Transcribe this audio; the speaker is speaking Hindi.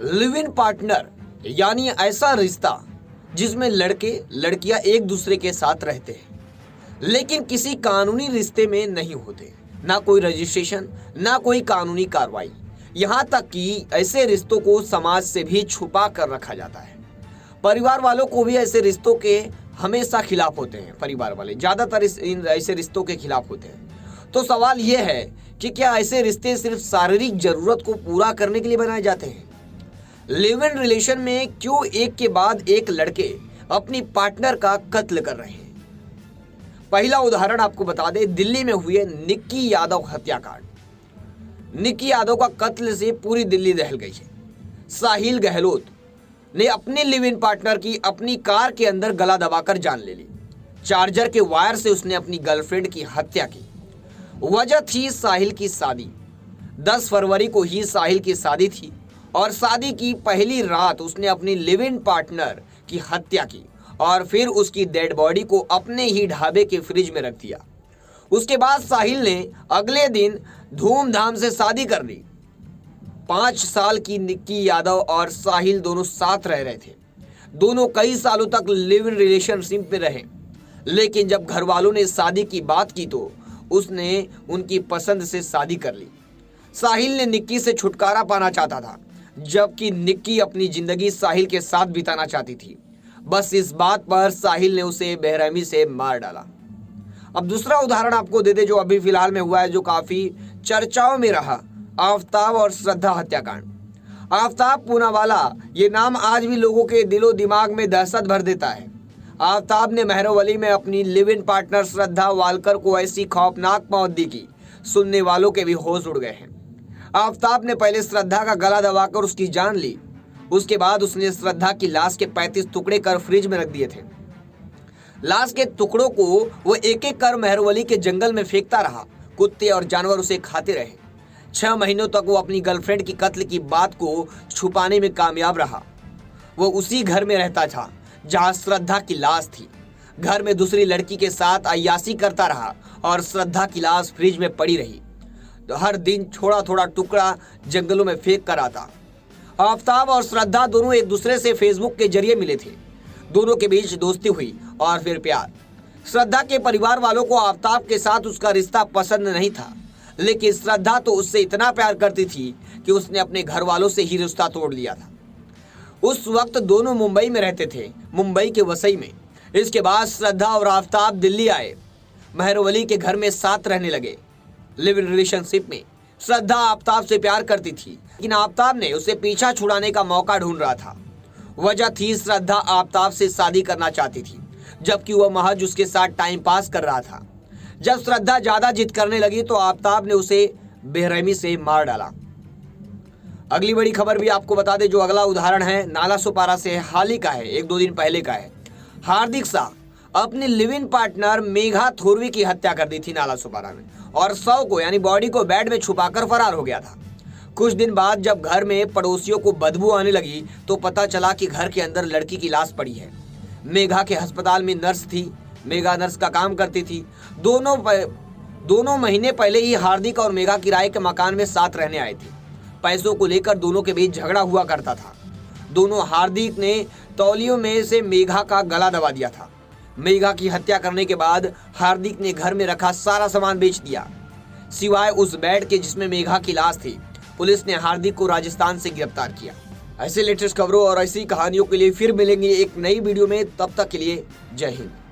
लिव इन पार्टनर यानी ऐसा रिश्ता जिसमें लड़के लड़कियां एक दूसरे के साथ रहते हैं लेकिन किसी कानूनी रिश्ते में नहीं होते, ना कोई रजिस्ट्रेशन ना कोई कानूनी कार्रवाई। यहाँ तक कि ऐसे रिश्तों को समाज से भी छुपा कर रखा जाता है। परिवार वालों को भी ऐसे रिश्तों के हमेशा खिलाफ होते हैं। परिवार वाले ज़्यादातर इन ऐसे रिश्तों के खिलाफ होते हैं। तो सवाल यह है कि क्या ऐसे रिश्ते सिर्फ शारीरिक जरूरत को पूरा करने के लिए बनाए जाते हैं? लिव इन रिलेशन में क्यों एक के बाद एक लड़के अपनी पार्टनर का कत्ल कर रहे हैं? पहला उदाहरण आपको बता दें, दिल्ली में हुए निक्की यादव हत्याकांड। निक्की यादव का कत्ल से पूरी दिल्ली दहल गई है। साहिल गहलोत ने अपने लिव इन पार्टनर की अपनी कार के अंदर गला दबाकर जान ले ली। चार्जर के वायर से उसने अपनी गर्लफ्रेंड की हत्या की। वजह थी साहिल की शादी। 10 फरवरी को ही साहिल की शादी थी और शादी की पहली रात उसने अपनी लिव इन पार्टनर की हत्या की और फिर उसकी डेड बॉडी को अपने ही ढाबे के फ्रिज में रख दिया। उसके बाद साहिल ने अगले दिन धूमधाम से शादी कर ली। 5 साल की निक्की यादव और साहिल दोनों साथ रह रहे थे। दोनों कई सालों तक लिव इन रिलेशनशिप में रहे, लेकिन जब घर वालों ने शादी की बात की तो उसने उनकी पसंद से शादी कर ली। साहिल ने निक्की से छुटकारा पाना चाहता था, जबकि निक्की अपनी जिंदगी साहिल के साथ बिताना चाहती थी। बस इस बात पर साहिल ने उसे बेरहमी से मार डाला। अब दूसरा उदाहरण आपको दे दे जो अभी फिलहाल में हुआ है, जो काफी चर्चाओं में रहा, आफताब और श्रद्धा हत्याकांड। आफताब पूनावाला, ये नाम आज भी लोगों के दिलो दिमाग में दहशत भर देता है। आफताब ने महरौली में अपनी live in partner Shraddha Walker को ऐसी खौफनाक मौत दी कि सुनने वालों के भी होश उड़ गए हैं। आफताब ने पहले श्रद्धा का गला दबाकर उसकी जान ली। उसके बाद उसने श्रद्धा की लाश के 35 टुकड़े कर फ्रिज में रख दिए थे। लाश के टुकड़ों को वो एक एक कर महरौली के जंगल में फेंकता रहा। कुत्ते और जानवर उसे खाते रहे। 6 महीनों तक वो अपनी गर्लफ्रेंड की कत्ल की बात को छुपाने में कामयाब रहा। वो उसी घर में रहता था जहां श्रद्धा की लाश थी। घर में दूसरी लड़की के साथ अय्याशी करता रहा और श्रद्धा की लाश फ्रिज में पड़ी रही। तो हर दिन थोड़ा थोड़ा टुकड़ा जंगलों में फेंक कर आता। आफताब और श्रद्धा दोनों एक दूसरे से फेसबुक के जरिए मिले थे। दोनों के बीच दोस्ती हुई और फिर प्यार। श्रद्धा के परिवार वालों को आफताब के साथ उसका रिश्ता पसंद नहीं था, लेकिन श्रद्धा तो उससे इतना प्यार करती थी कि उसने अपने घर वालों से ही रिश्ता तोड़ लिया था। उस वक्त दोनों मुंबई में रहते थे, मुंबई के वसई में। इसके बाद श्रद्धा और आफताब दिल्ली आए। महरौली के घर में साथ रहने लगे। लिव इन रिलेशनशिप में श्रद्धा आफताब से प्यार करती थी, लेकिन आफताब ने उसे पीछा छुड़ाने का मौका ढूंढ रहा था। वजह थी श्रद्धा आफताब से शादी करना चाहती थी, जबकि वह महज उसके साथ टाइम पास कर रहा था। जब श्रद्धा ज्यादा जिद करने लगी तो आफताब ने उसे बेरहमी से मार डाला। अगली बड़ी खबर भी आपको बता दें, जो अगला उदाहरण है नालासोपारा से हाल ही का है, 1-2 दिन पहले का है। हार्दिक शाह अपनी live in partner Megha Thorvi की हत्या कर दी थी नालासोपारा में और शव को यानी बॉडी को बेड में छुपाकर फरार हो गया था। कुछ दिन बाद जब घर में पड़ोसियों को बदबू आने लगी तो पता चला कि घर के अंदर लड़की की लाश पड़ी है। मेघा के अस्पताल में नर्स थी। मेघा नर्स का काम करती थी। दोनों महीने पहले ही हार्दिक और मेघा किराए के मकान में साथ रहने आए थे। पैसों को लेकर दोनों के बीच झगड़ा हुआ करता था। दोनों हार्दिक ने तौलियों में से मेघा का गला दबा दिया था। मेघा की हत्या करने के बाद हार्दिक ने घर में रखा सारा सामान बेच दिया, सिवाय उस बेड के जिसमें मेघा की लाश थी। पुलिस ने हार्दिक को राजस्थान से गिरफ्तार किया। ऐसे लेटेस्ट खबरों और ऐसी कहानियों के लिए फिर मिलेंगे एक नई वीडियो में। तब तक के लिए जय हिंद।